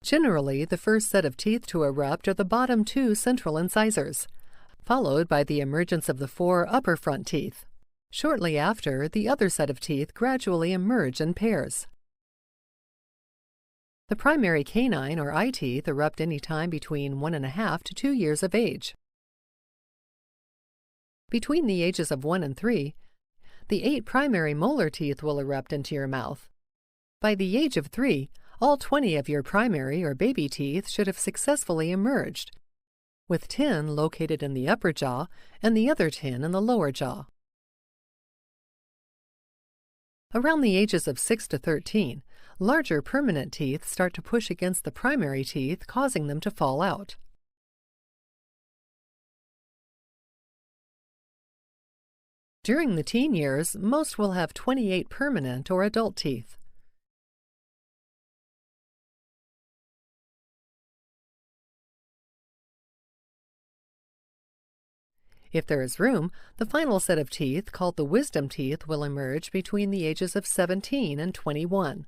Generally, the first set of teeth to erupt are the bottom 2 central incisors, followed by the emergence of the 4 upper front teeth. Shortly after, the other set of teeth gradually emerge in pairs. The primary canine or eye teeth erupt any time between 1.5 to 2 years of age. Between the ages of 1 and 3, the 8 primary molar teeth will erupt into your mouth. By the age of 3, all 20 of your primary or baby teeth should have successfully emerged, with 10 located in the upper jaw and the other 10 in the lower jaw. Around the ages of 6 to 13, larger permanent teeth start to push against the primary teeth, causing them to fall out. During the teen years, most will have 28 permanent or adult teeth. If there is room, the final set of teeth, called the wisdom teeth, will emerge between the ages of 17 and 21.